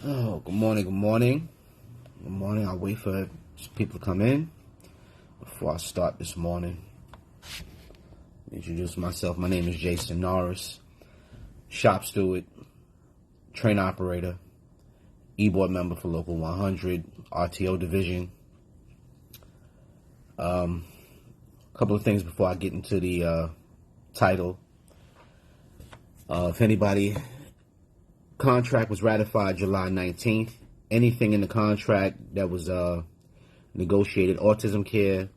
Oh, good morning, good morning. Good morning. I'll wait for some people to come in before I start this morning. Introduce myself. My name is Jason Norris, shop steward, train operator, e-board member for Local 100, RTO division. A couple of things before I get into the title. If anybody, contract was ratified July 19th. Anything in the contract that was negotiated, autism care,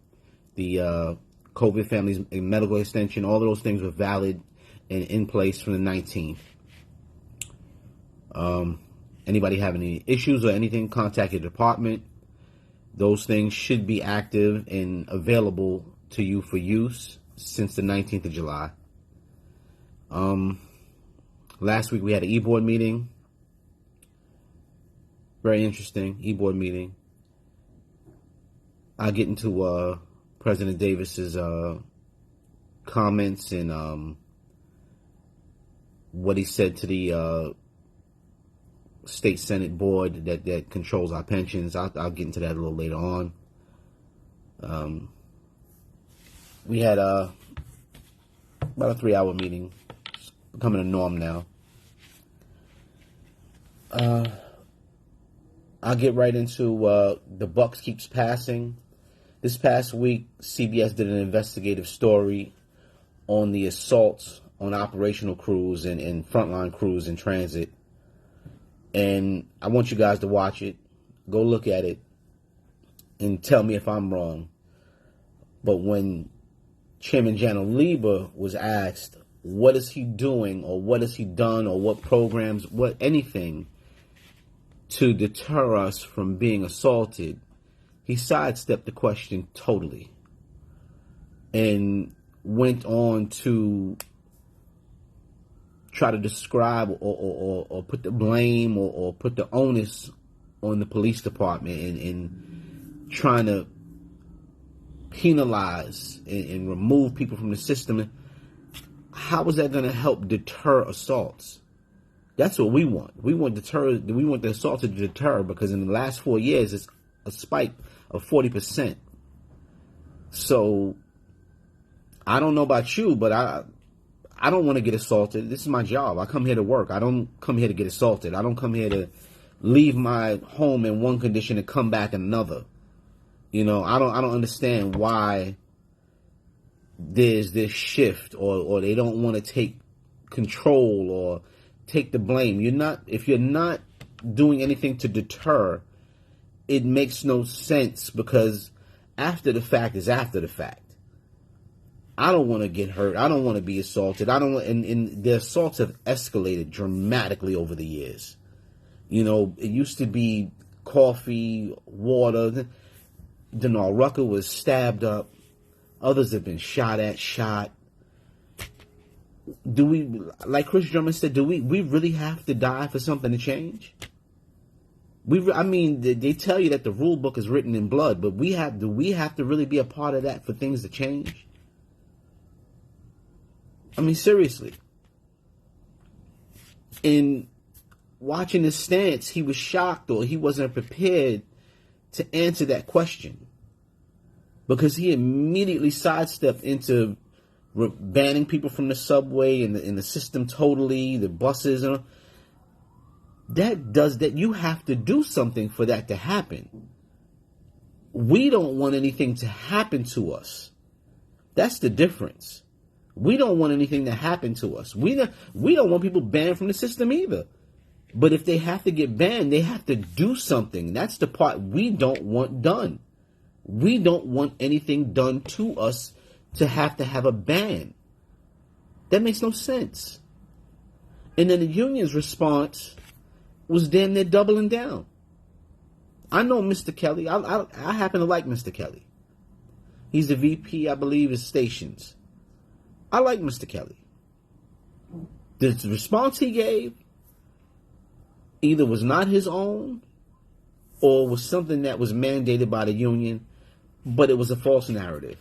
the COVID families medical extension, all of those things were valid and in place from the 19th. Anybody have any issues or anything, contact your department. Those things should be active and available to you for use since the 19th of July. Last week we had an e-board meeting. Very interesting e-board meeting. I'll get into President Davis's comments and what he said to the state senate board that controls our pensions. I'll get into that a little later on. We had about a 3-hour meeting. It's becoming a norm now. I'll get right into the buck keeps passing. This past week, CBS did an investigative story on the assaults on operational crews and frontline crews in transit. And I want you guys to watch it, go look at it, and tell me if I'm wrong. But when Chairman Janel Lieber was asked, what is he doing or what has he done or what programs, what anything to deter us from being assaulted, he sidestepped the question totally and went on to try to describe or put the blame or put the onus on the police department and trying to penalize and remove people from the system. How is that going to help deter assaults? That's what we want. We want the assault to deter, because in the last 4 years, it's a spike of 40%. So I don't know about you, but I don't want to get assaulted. This is my job. I come here to work. I don't come here to get assaulted. I don't come here to leave my home in one condition and come back in another. You know, I don't understand why there's this shift or they don't want to take control or take the blame. If you're not doing anything to deter, it makes no sense, because after the fact is after the fact. I don't want to get hurt. I don't want to be assaulted. And the assaults have escalated dramatically over the years. You know, it used to be coffee, water. Denal Rucker was stabbed up. Others have been shot. Do we, like Chris Drummond said, we really have to die for something to change? They tell you that the rule book is written in blood, but do we have to really be a part of that for things to change? I mean, seriously. In watching his stance, he was shocked, or he wasn't prepared to answer that question, because he immediately sidestepped into banning people from the subway and the system totally, the buses, and all. That you have to do something for that to happen. We don't want anything to happen to us. That's the difference. We don't want anything to happen to us. We don't want people banned from the system either. But if they have to get banned, they have to do something. That's the part we don't want done. We don't want anything done to us to have a ban. That makes no sense. And then the union's response was damn near doubling down. I know Mr. Kelly. I happen to like Mr. Kelly. He's the VP, I believe, of stations. I like Mr. Kelly. The response he gave either was not his own or was something that was mandated by the union, but it was a false narrative.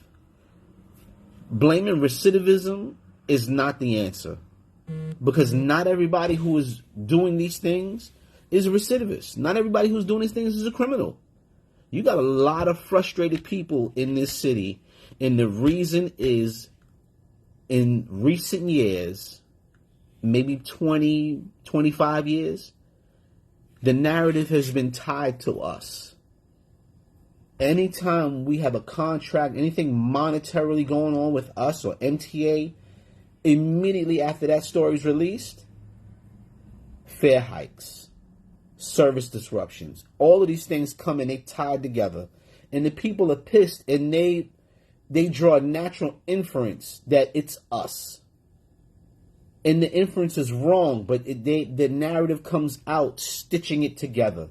Blaming recidivism is not the answer, because not everybody who is doing these things is a recidivist. Not everybody who's doing these things is a criminal. You got a lot of frustrated people in this city, and the reason is, in recent years, maybe 20, 25 years, the narrative has been tied to us. Anytime we have a contract, anything monetarily going on with us or MTA, immediately after that story is released, fare hikes, service disruptions, all of these things come and they tied together. And the people are pissed, and they draw a natural inference that it's us. And the inference is wrong, but the narrative comes out stitching it together.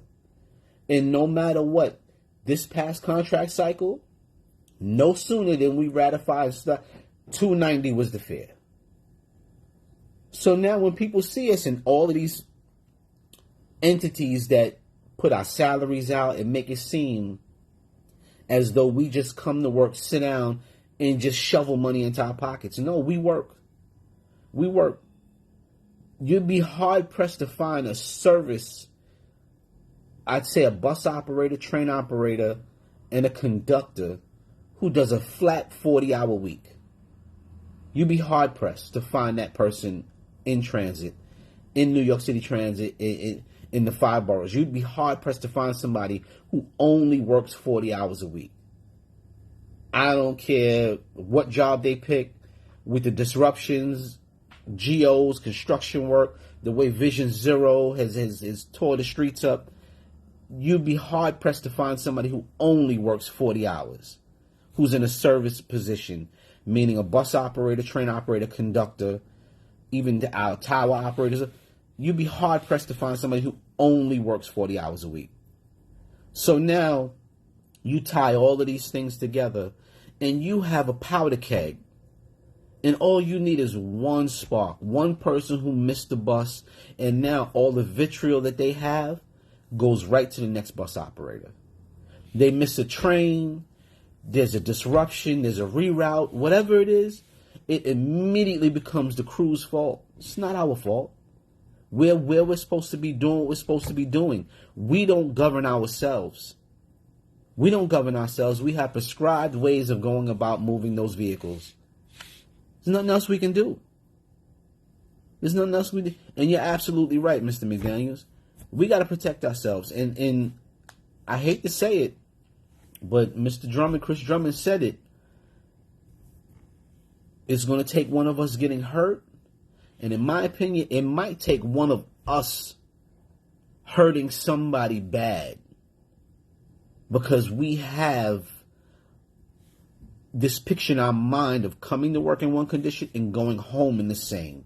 And no matter what, this past contract cycle, no sooner than we ratified stuff, $290 was the fare. So now when people see us in all of these entities that put our salaries out and make it seem as though we just come to work, sit down, and just shovel money into our pockets. No, we work. We work. You'd be hard-pressed to find a service, I'd say a bus operator, train operator, and a conductor who does a flat 40-hour week. You'd be hard-pressed to find that person in transit, in New York City Transit, in the 5 boroughs. You'd be hard-pressed to find somebody who only works 40 hours a week. I don't care what job they pick, with the disruptions, GOs, construction work, the way Vision Zero has tore the streets up. You'd be hard-pressed to find somebody who only works 40 hours, who's in a service position, meaning a bus operator, train operator, conductor, even our tower operators. You'd be hard-pressed to find somebody who only works 40 hours a week. So now you tie all of these things together, and you have a powder keg. And all you need is one spark, one person who missed the bus, and now all the vitriol that they have goes right to the next bus operator. They miss a train, there's a disruption, there's a reroute, whatever it is, it immediately becomes the crew's fault. It's not our fault. We're supposed to be doing what we're supposed to be doing. We don't govern ourselves. We don't govern ourselves. We have prescribed ways of going about moving those vehicles. There's nothing else we can do. There's nothing else we do. And you're absolutely right, Mr. McDaniels. We got to protect ourselves. And I hate to say it, but Mr. Drummond, Chris Drummond said it. It's going to take one of us getting hurt. And in my opinion, it might take one of us hurting somebody bad. Because we have this picture in our mind of coming to work in one condition and going home in the same.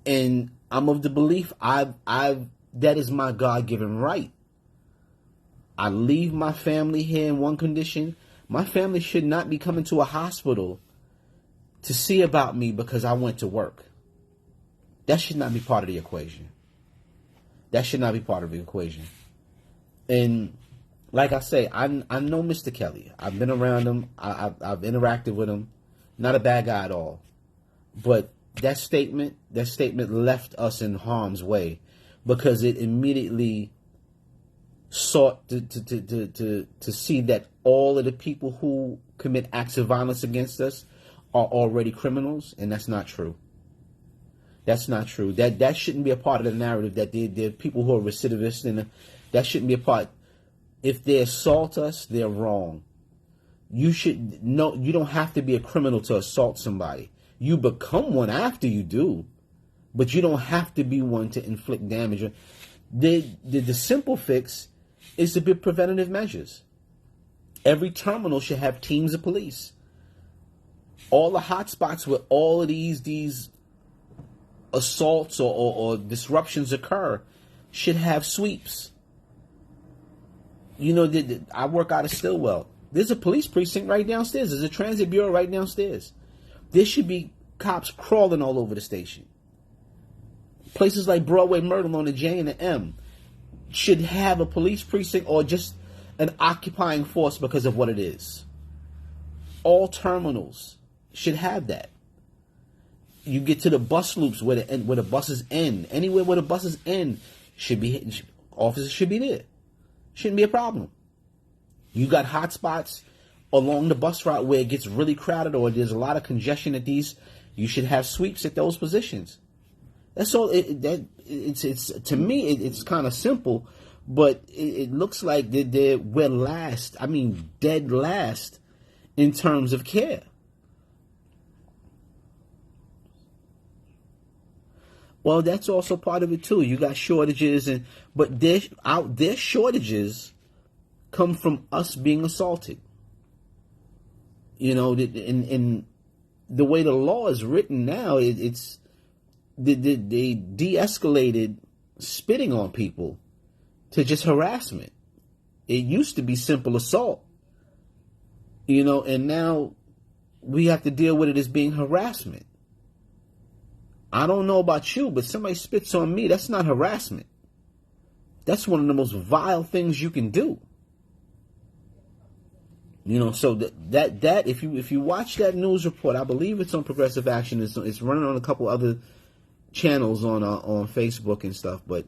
And I'm of the belief that is my God-given right. I leave my family here in one condition. My family should not be coming to a hospital to see about me because I went to work. That should not be part of the equation. That should not be part of the equation. And like I say, I know Mr. Kelly. I've been around him. I've interacted with him. Not a bad guy at all. But that statement left us in harm's way because it immediately sought to see that all of the people who commit acts of violence against us are already criminals, and that's not true. That's not true. That shouldn't be a part of the narrative that they're people who are recidivists, and that shouldn't be a part. If they assault us, they're wrong. You don't have to be a criminal to assault somebody. You become one after you do, but you don't have to be one to inflict damage. The simple fix is to be preventative measures. Every terminal should have teams of police. All the hot spots where all of these assaults or disruptions occur should have sweeps. You know, I work out of Stillwell. There's a police precinct right downstairs. There's a transit bureau right downstairs. There should be cops crawling all over the station. Places like Broadway, Myrtle on the J and the M should have a police precinct or just an occupying force because of what it is. All terminals should have that. You get to the bus loops where the buses end. Anywhere where the buses end, officers should be there. Shouldn't be a problem. You got hot spots along the bus route where it gets really crowded or there's a lot of congestion at these. You should have sweeps at those positions. That's all. It's to me, it's kind of simple, but it looks like we're last. I mean, dead last in terms of care. Well, that's also part of it too. You got shortages, but their shortages come from us being assaulted. You know, in the way the law is written now, it's they de-escalated spitting on people to just harassment. It used to be simple assault, you know, and now we have to deal with it as being harassment. I don't know about you, but somebody spits on me, that's not harassment. That's one of the most vile things you can do. You know, so that if you watch that news report, I believe it's on Progressive Action. It's running on a couple other channels on Facebook and stuff, but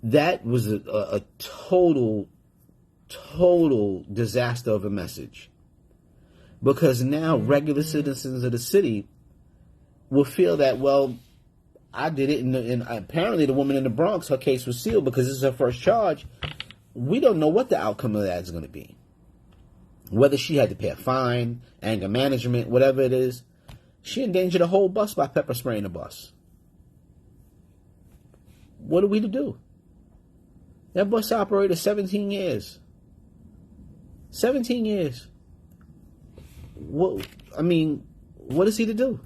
that was a total disaster of a message, because now regular citizens of the city will feel that, well, I did it, and apparently the woman in the Bronx, her case was sealed because this is her first charge. We don't know what the outcome of that is going to be. Whether she had to pay a fine, anger management, whatever it is, she endangered a whole bus by pepper spraying the bus. What are we to do? That bus operated 17 years. 17 years. What is he to do?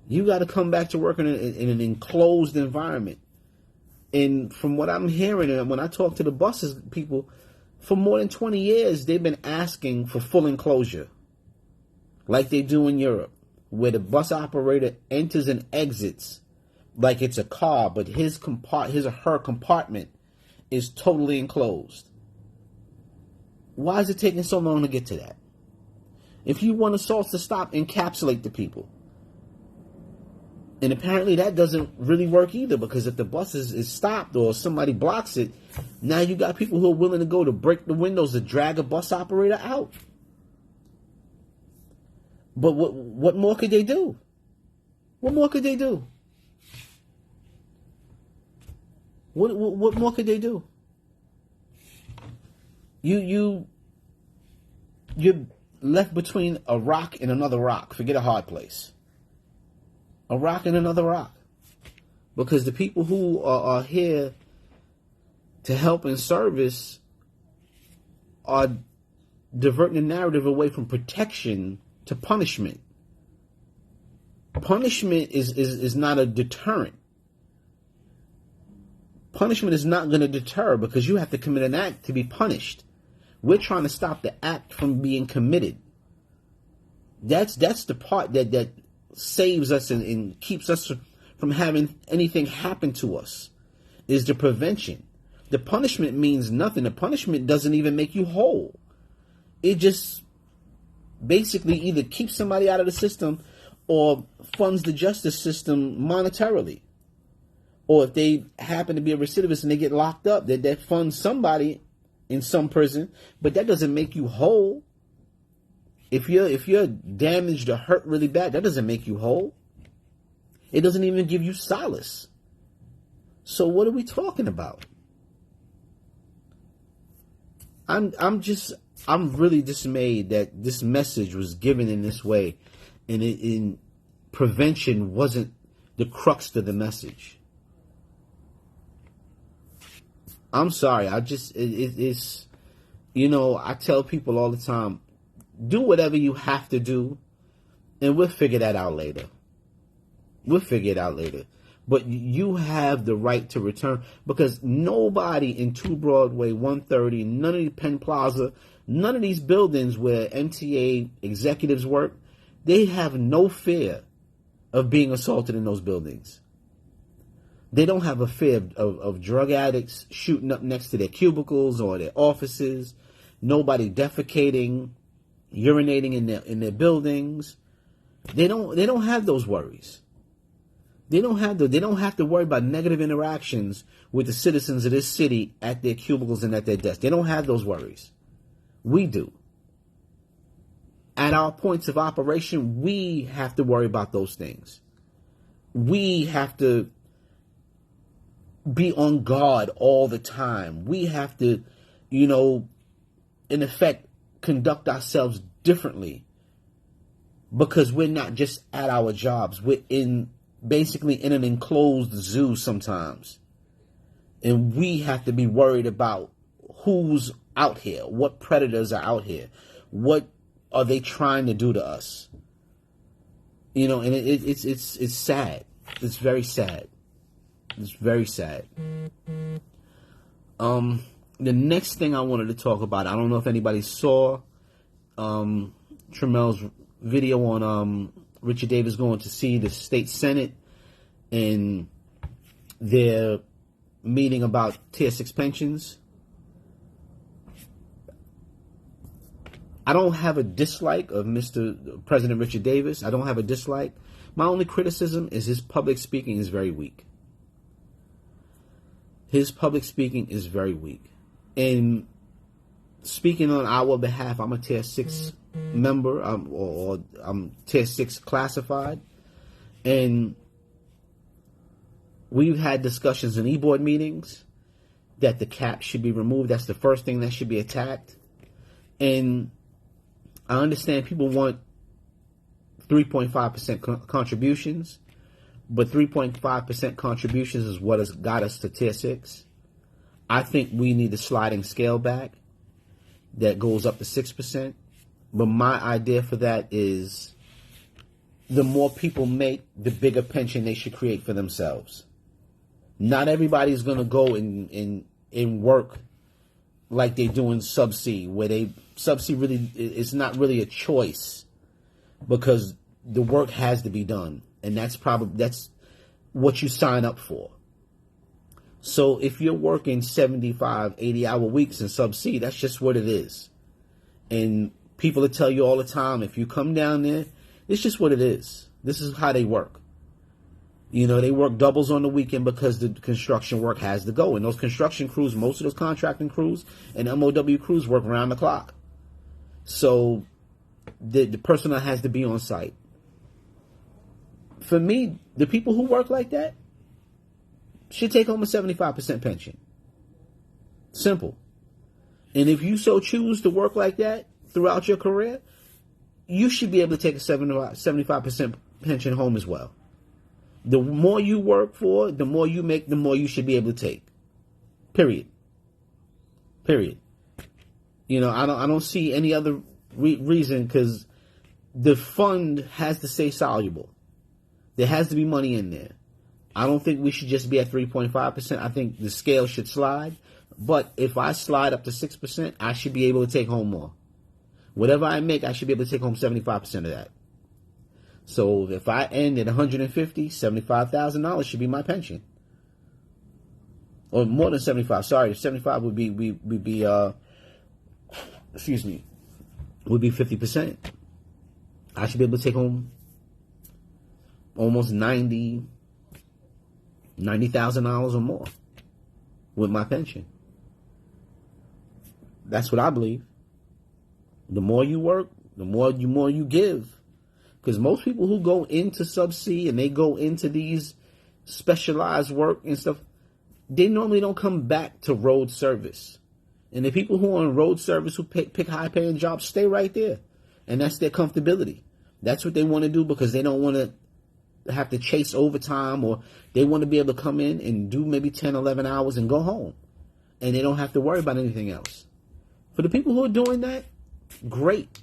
You got to come back to work in an enclosed environment. And from what I'm hearing, and when I talk to the buses people, for more than 20 years, they've been asking for full enclosure, like they do in Europe, where the bus operator enters and exits like it's a car, but his or her compartment is totally enclosed. Why is it taking so long to get to that? If you want assaults to stop, encapsulate the people. And apparently that doesn't really work either, because if the bus is stopped or somebody blocks it, now you got people who are willing to go to break the windows to drag a bus operator out. But what more could they do? What more could they do? What more could they do? You're left between a rock and another rock. Forget a hard place. A rock and another rock. Because the people who are here to help and service are diverting the narrative away from protection to punishment. Punishment is not a deterrent. Punishment is not going to deter, because you have to commit an act to be punished. We're trying to stop the act from being committed. That's the part that saves us and keeps us from having anything happen to us, is the prevention. The punishment means nothing. The punishment doesn't even make you whole. It just basically either keeps somebody out of the system or funds the justice system monetarily. Or if they happen to be a recidivist and they get locked up, that funds somebody in some prison, but that doesn't make you whole. If you're damaged or hurt really bad, that doesn't make you whole. It doesn't even give you solace. So what are we talking about? I'm really dismayed that this message was given in this way, and in prevention wasn't the crux of the message. I'm sorry. It's I tell people all the time, do whatever you have to do, and we'll figure that out later. We'll figure it out later. But you have the right to return, because nobody in 2 Broadway, 130, none of the Penn Plaza, none of these buildings where MTA executives work, they have no fear of being assaulted in those buildings. They don't have a fear of drug addicts shooting up next to their cubicles or their offices, nobody defecating, urinating in their buildings. They don't have those worries. They don't have to worry about negative interactions with the citizens of this city at their cubicles and at their desks. They don't have those worries. We do. At our points of operation, we have to worry about those things. We have to be on guard all the time. We have to, in effect, conduct ourselves differently because we're not just at our jobs. We're basically in an enclosed zoo sometimes. And we have to be worried about who's out here, what predators are out here, what are they trying to do to us? And it's sad. It's very sad. It's very sad. The next thing I wanted to talk about, I don't know if anybody saw Tramel's video on Richard Davis going to see the state senate and their meeting about Tier 6 pensions. I don't have a dislike of Mr. President Richard Davis. I don't have a dislike. My only criticism is his public speaking is very weak. His public speaking is very weak. And speaking on our behalf, I'm a Tier 6 member, or I'm Tier 6 classified. And we've had discussions in e-board meetings that the cap should be removed. That's the first thing that should be attacked. And I understand people want 3.5% contributions, but 3.5% contributions is what has got us to Tier 6. I think we need a sliding scale back that goes up to 6%. But my idea for that is the more people make, the bigger pension they should create for themselves. Not everybody's going to go and work like they do in Sub-C, where Sub-C really, it's not really a choice because the work has to be done. And that's what you sign up for. So if you're working 75, 80-hour weeks in Sub-C, that's just what it is. And people will tell you all the time, if you come down there, it's just what it is. This is how they work. They work doubles on the weekend because the construction work has to go. And those construction crews, most of those contracting crews and MOW crews work around the clock. So the personnel has to be on site. For me, the people who work like that should take home a 75% pension. Simple. And if you so choose to work like that throughout your career, you should be able to take a 75% pension home as well. The more you work for, the more you make, the more you should be able to take. Period. I don't see any other reason, because the fund has to stay soluble. There has to be money in there. I don't think we should just be at 3.5%. I think the scale should slide. But if I slide up to 6%, I should be able to take home more. Whatever I make, I should be able to take home 75% of that. So if I end at $150,000, $75,000 should be my pension. Or more than 75. Sorry, 75 would be 50%. I should be able to take home almost $90,000 or more with my pension. That's what I believe. The more you work, the more you give. Because most people who go into Sub-C and they go into these specialized work and stuff, they normally don't come back to road service. And the people who are on road service who pick high-paying jobs stay right there. And that's their comfortability. That's what they want to do because they don't want to have to chase overtime, or they want to be able to come in and do maybe 10, 11 hours and go home. And they don't have to worry about anything else. For the people who are doing that, great.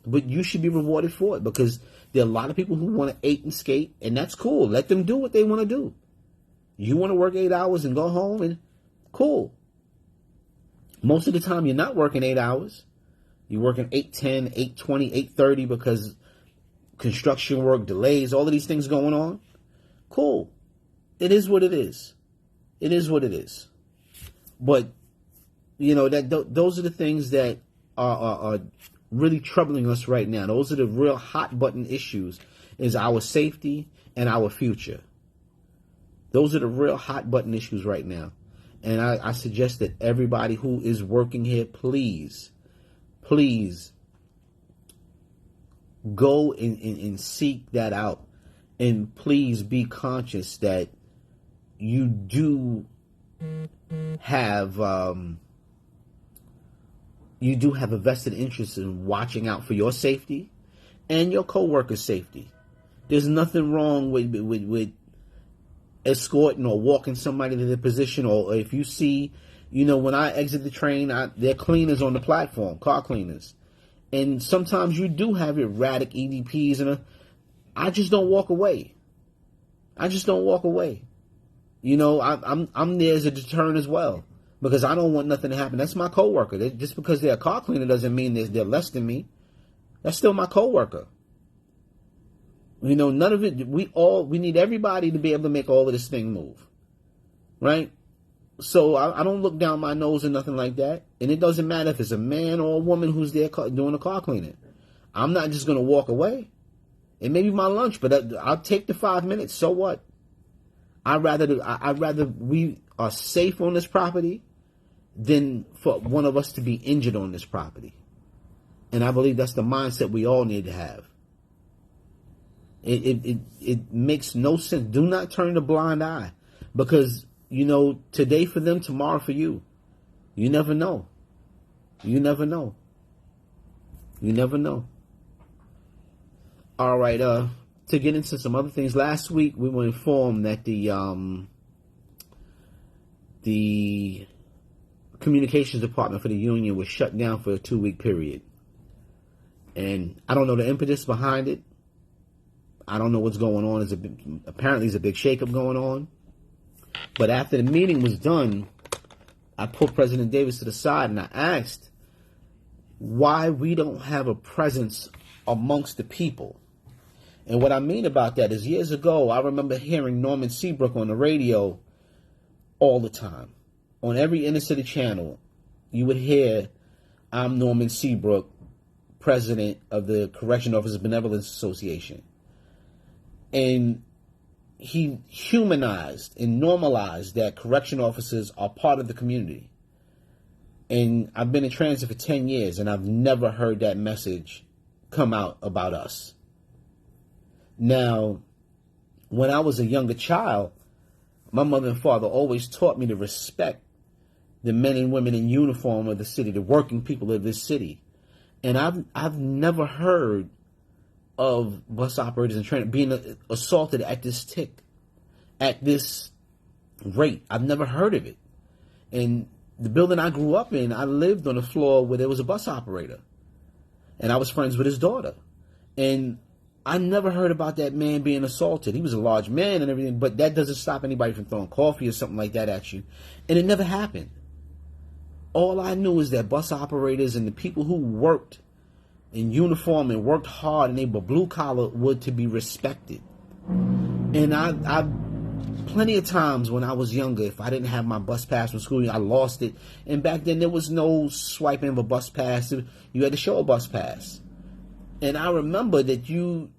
But you should be rewarded for it because there are a lot of people who want to ate and skate, and that's cool. Let them do what they want to do. You want to work 8 hours and go home, and cool. Most of the time, you're not working 8 hours. You're working 8:10, 8:20, 8:30 because construction work, delays, all of these things going on. Cool. It is what it is. It is what it is. But, those are the things that are really troubling us right now. Those are the real hot button issues. is our safety and our future. Those are the real hot button issues right now. And I suggest that everybody who is working here, please go and seek that out. And please be conscious that you do have a vested interest in watching out for your safety and your coworkers' safety. There's nothing wrong with escorting or walking somebody to their position, or if you see, when I exit the train, there are cleaners on the platform, car cleaners, and sometimes you do have erratic EDPs, and I just don't walk away. I'm there as a deterrent as well, because I don't want nothing to happen. That's my coworker. Just because they're a car cleaner doesn't mean they're less than me. That's still my coworker. None of it. We need everybody to be able to make all of this thing move, right? So I don't look down my nose or nothing like that. And it doesn't matter if it's a man or a woman who's there doing the car cleaning. I'm not just going to walk away. It may be my lunch, but I'll take the 5 minutes. So what? I'd rather we are safe on this property than for one of us to be injured on this property. And I believe that's the mindset we all need to have. It makes no sense. Do not turn a blind eye, because today for them, tomorrow for you. You never know. All right. To get into some other things, last week we were informed that the communications department for the union was shut down for a 2-week period, and I don't know the impetus behind it. I don't know what's going on. Apparently there's a big shakeup going on. But after the meeting was done, I pulled President Davis to the side and I asked why we don't have a presence amongst the people. And what I mean about that is, years ago, I remember hearing Norman Seabrook on the radio all the time. On every inner city channel, you would hear, "I'm Norman Seabrook, president of the Correction Officers Benevolence Association." And he humanized and normalized that correction officers are part of the community. And I've been in transit for 10 years, and I've never heard that message come out about us. Now, when I was a younger child, my mother and father always taught me to respect the men and women in uniform of the city, the working people of this city. And I've never heard of bus operators and trainers being assaulted at this rate. I've never heard of it. And the building I grew up in, I lived on a floor where there was a bus operator, and I was friends with his daughter. And I never heard about that man being assaulted. He was a large man and everything, but that doesn't stop anybody from throwing coffee or something like that at you. And it never happened. All I knew is that bus operators and the people who worked in uniform and worked hard and they were blue collar were to be respected. And I plenty of times when I was younger, if I didn't have my bus pass from school, I lost it. And back then there was no swiping of a bus pass. You had to show a bus pass. And I remember that you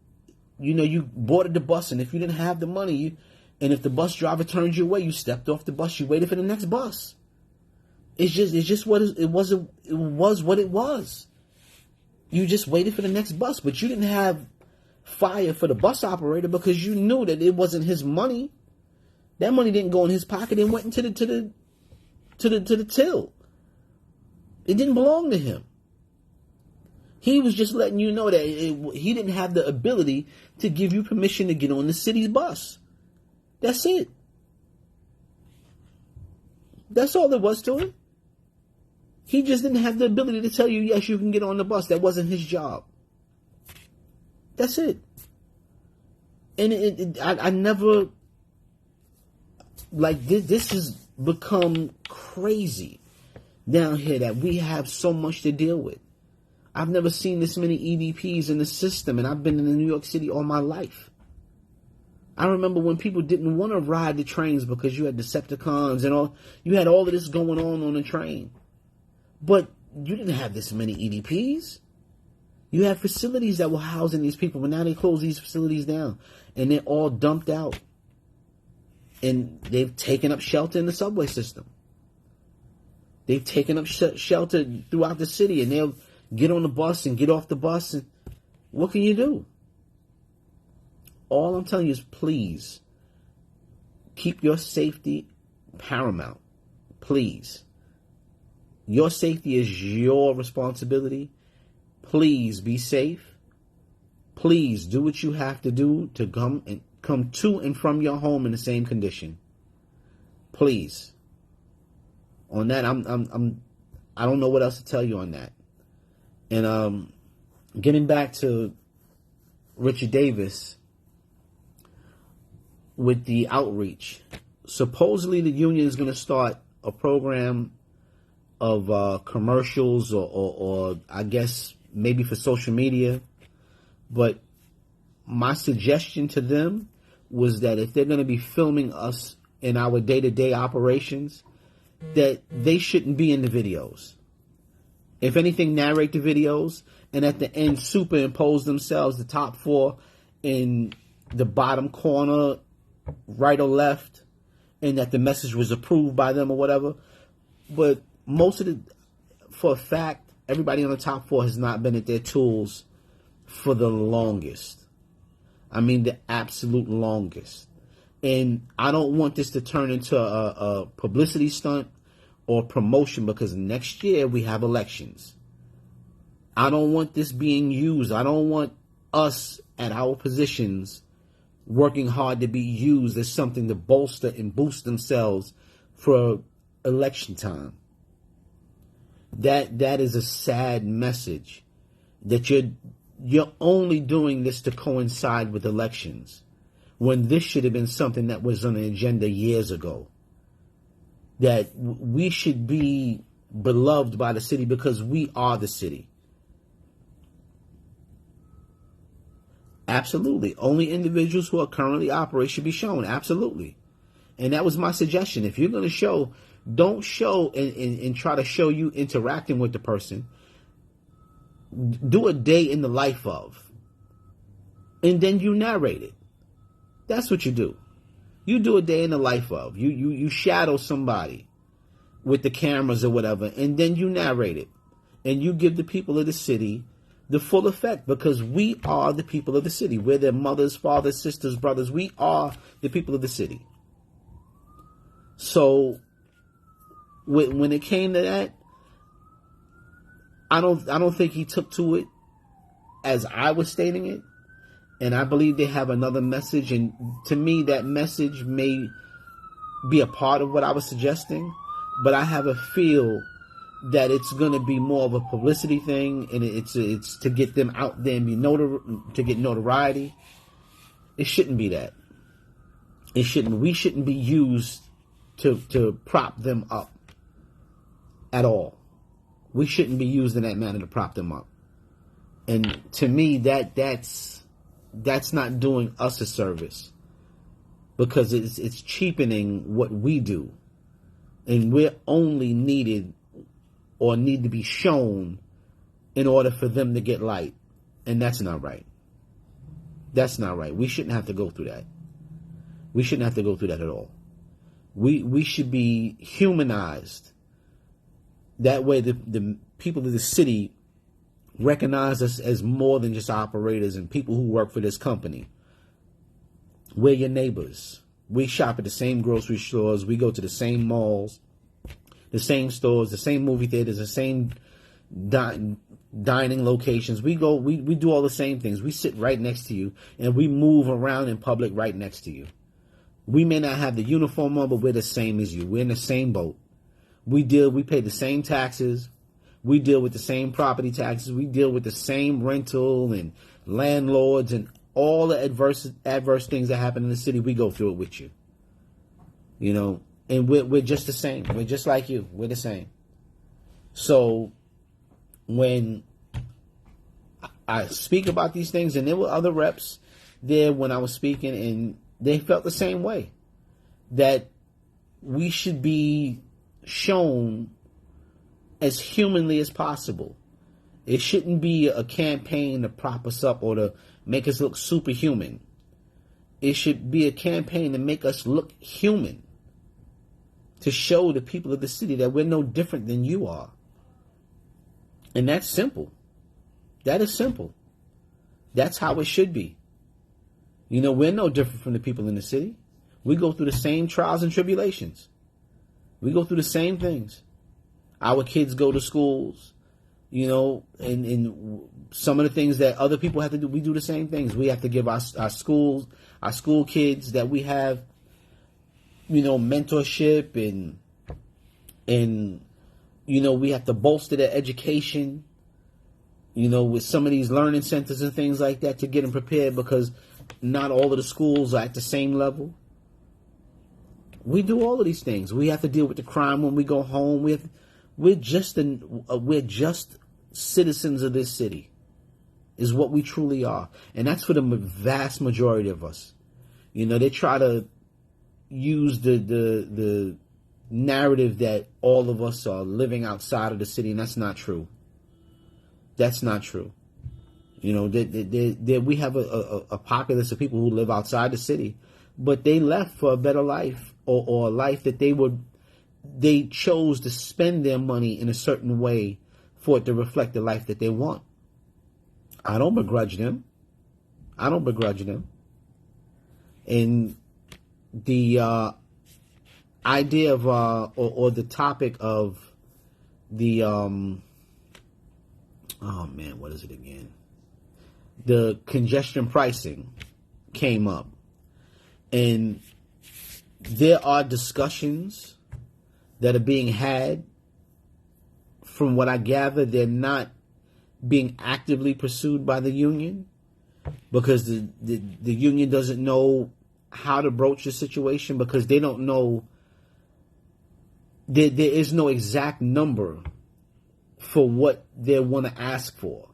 boarded the bus, and if you didn't have the money, and if the bus driver turned you away, you stepped off the bus, you waited for the next bus. It's just what it was. It was what it was. You just waited for the next bus, but you didn't have fire for the bus operator because you knew that it wasn't his money. That money didn't go in his pocket and went into the till. It didn't belong to him. He was just letting you know that he didn't have the ability to give you permission to get on the city's bus. That's it. That's all there was to it. He just didn't have the ability to tell you, yes, you can get on the bus. That wasn't his job. That's it. And I never, like, this has become crazy down here that we have so much to deal with. I've never seen this many EDPs in the system, and I've been in New York City all my life. I remember when people didn't want to ride the trains because you had Decepticons and all. You had all of this going on the train. But you didn't have this many EDPs. You have facilities that were housing these people, but now they close these facilities down, and they're all dumped out. And they've taken up shelter in the subway system. They've taken up shelter throughout the city, and they'll get on the bus and get off the bus. And what can you do? All I'm telling you is, please keep your safety paramount. Please. Your safety is your responsibility. Please be safe. Please do what you have to do to come to and from your home in the same condition. Please. On that, I don't know what else to tell you on that. And getting back to Richard Davis with the outreach. Supposedly the union is going to start a program of commercials or I guess maybe for social media. But my suggestion to them was that if they're going to be filming us in our day-to-day operations, that they shouldn't be in the videos. If anything, narrate the videos, and at the end superimpose themselves, the top four in the bottom corner, right or left, and that the message was approved by them or whatever. But for a fact, everybody on the top four has not been at their tools for the longest. I mean, the absolute longest. And I don't want this to turn into a publicity stunt or promotion, because next year we have elections. I don't want this being used. I don't want us at our positions working hard to be used as something to bolster and boost themselves for election time. That is a sad message, that you're only doing this to coincide with elections, when this should have been something that was on the agenda years ago. That we should be beloved by the city because we are the city. Absolutely. Only individuals who are currently operating should be shown. Absolutely. And that was my suggestion. If you're going to show, don't show and try to show you interacting with the person. Do a day in the life of. And then you narrate it. That's what you do. You do a day in the life of. You shadow somebody with the cameras or whatever, and then you narrate it. And you give the people of the city the full effect, because we are the people of the city. We're their mothers, fathers, sisters, brothers. We are the people of the city. So when it came to that, I don't think he took to it as I was stating it. And I believe they have another message. And to me, that message may be a part of what I was suggesting. But I have a feel that it's going to be more of a publicity thing. And it's to get them out there and be to get notoriety. It shouldn't be that. It shouldn't. We shouldn't be used to prop them up at all. We shouldn't be used in that manner to prop them up. And to me, that's not doing us a service, because it's cheapening what we do. And we're only needed or need to be shown in order for them to get light. And that's not right. That's not right. We shouldn't have to go through that. We shouldn't have to go through that at all. We should be humanized. That way the people of the city recognize us as more than just operators and people who work for this company. We're your neighbors. We shop at the same grocery stores. We go to the same malls, the same stores, the same movie theaters, the same dining locations. We do all the same things. We sit right next to you, and we move around in public right next to you. We may not have the uniform on, but we're the same as you. We're in the same boat. We pay the same taxes. We deal with the same property taxes. We deal with the same rental and landlords and all the adverse things that happen in the city. We go through it with you. You know, and we're just the same. We're just like you. We're the same. So when I speak about these things, and there were other reps there when I was speaking, and they felt the same way, that we should be shown as humanly as possible. It shouldn't be a campaign to prop us up or to make us look superhuman. It should be a campaign to make us look human, to show the people of the city that we're no different than you are. And that's simple. That is simple. That's how it should be. You know, we're no different from the people in the city. We go through the same trials and tribulations. We go through the same things. Our kids go to schools, you know, and some of the things that other people have to do, we do the same things. We have to give our school kids that we have, you know, mentorship and you know, we have to bolster their education, you know, with some of these learning centers and things like that to get them prepared, because not all of the schools are at the same level. We do all of these things. We have to deal with the crime when we go home. We're just citizens of this city, is what we truly are. And that's for the vast majority of us. You know, they try to use the narrative that all of us are living outside of the city, and that's not true. That's not true. You know, we have a populace of people who live outside the city, but they left for a better life, or a life that they chose to spend their money in a certain way for it to reflect the life that they want. I don't begrudge them. And the idea of or the topic of the what is it again? The congestion pricing came up, and there are discussions that are being had. From what I gather, they're not being actively pursued by the union, because the union doesn't know how to broach the situation, because they don't know. There is no exact number for what they want to ask for,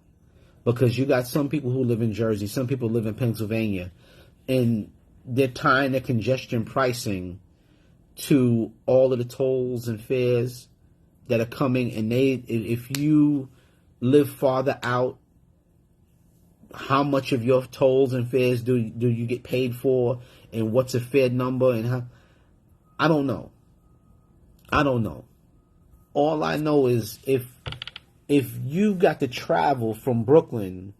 because you got some people who live in Jersey, some people live in Pennsylvania, and they're tying the congestion pricing to all of the tolls and fares that are coming. And if you live farther out, how much of your tolls and fares do you get paid for, and what's a fair number, and how? I don't know. All I know is if you got to travel from Brooklyn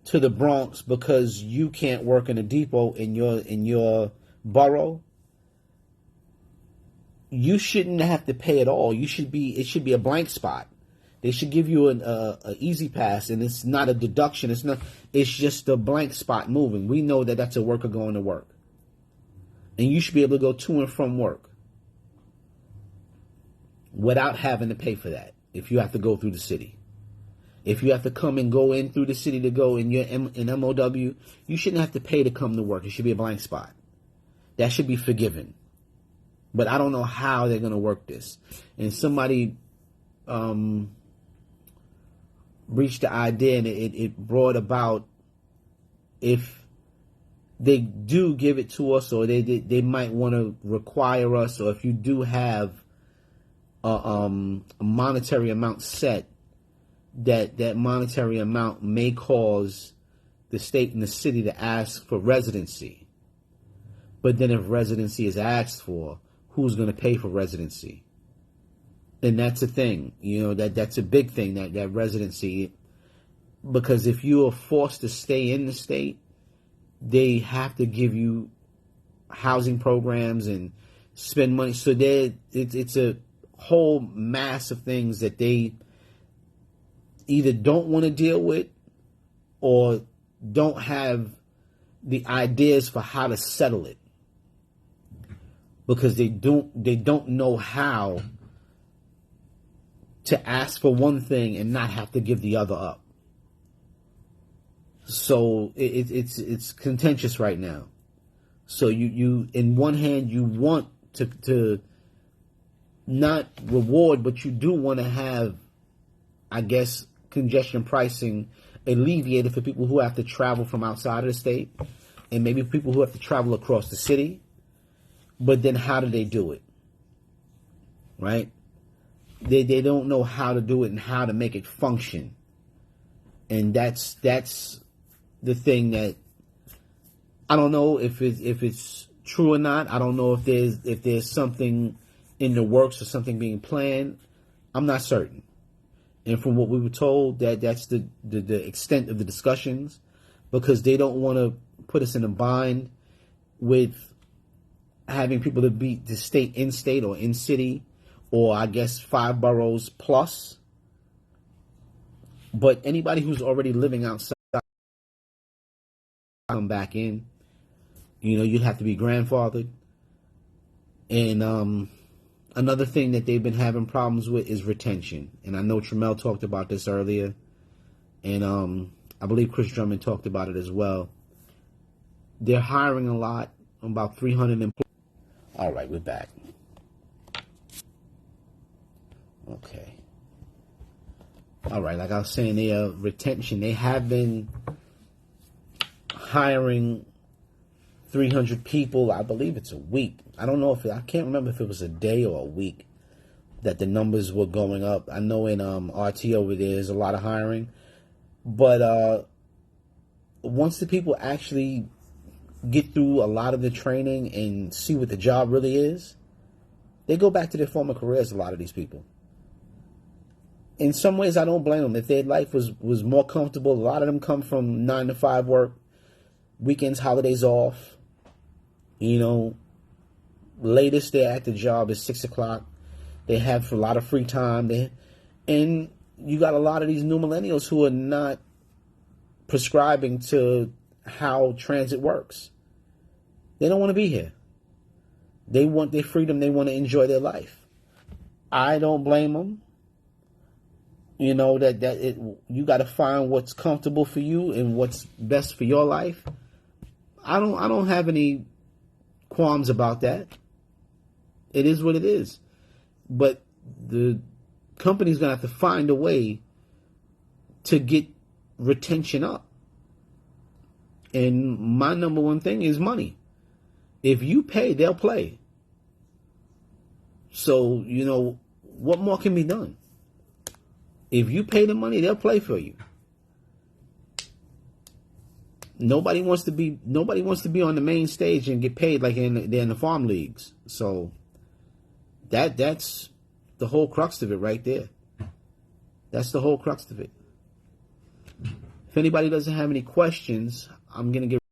to the Bronx because you can't work in a depot in your borough, you shouldn't have to pay at all. It should be a blank spot. They should give you an easy pass, and it's not a deduction. It's just a blank spot moving. We know that that's a worker going to work, and you should be able to go to and from work without having to pay for that. If you have to go through the city, if you have to come and go in through the city to go in your MOW, you shouldn't have to pay to come to work. It should be a blank spot. That should be forgiven. But I don't know how they're going to work this. And somebody reached the idea, and it brought about, if they do give it to us, or they might want to require us, or if you do have a monetary amount set, that monetary amount may cause the state and the city to ask for residency. But then if residency is asked for, who's going to pay for residency? And that's a thing, you know, that's a big thing, that residency. Because if you are forced to stay in the state, they have to give you housing programs and spend money. So it's a whole mass of things that they either don't want to deal with, or don't have the ideas for how to settle it, because they don't know how to ask for one thing and not have to give the other up. So it's contentious right now. So you in one hand, you want to not reward, but you do want to have, I guess, congestion pricing alleviated for people who have to travel from outside of the state, and maybe people who have to travel across the city. But then how do they do it? Right? They don't know how to do it and how to make it function. And that's the thing that I don't know if it's true or not. I don't know if there's something in the works or something being planned. I'm not certain. And from what we were told, that's the extent of the discussions, because they don't want to put us in a bind with having people to stay in state or in city, or I guess 5 boroughs plus. But anybody who's already living outside come back in. You'd have to be grandfathered. And another thing that they've been having problems with is retention. And I know Trammell talked about this earlier. And I believe Chris Drummond talked about it as well. They're hiring a lot, about 300 employees. All right, we're back. Okay. All right, like I was saying, their retention, they have been hiring 300 people. I believe it's a week. I don't know I can't remember if it was a day or a week that the numbers were going up. I know in RT over there is a lot of hiring. But once the people actually get through a lot of the training and see what the job really is, they go back to their former careers, a lot of these people. In some ways, I don't blame them. If their life was more comfortable, a lot of them come from 9 to 5 work, weekends, holidays off. Latest they're at the job is 6 o'clock. They have a lot of free time. And you got a lot of these new millennials who are not prescribing to how transit works. They don't want to be here. They want their freedom. They want to enjoy their life. I don't blame them. You got to find what's comfortable for you and what's best for your life. I don't have any qualms about that. It is what it is. But the company's going to have to find a way to get retention up. And my number one thing is money. If you pay, they'll play. So, what more can be done? If you pay the money, they'll play for you. Nobody wants to be on the main stage and get paid like they're in the farm leagues. So that's the whole crux of it right there. That's the whole crux of it. If anybody doesn't have any questions, I'm going to get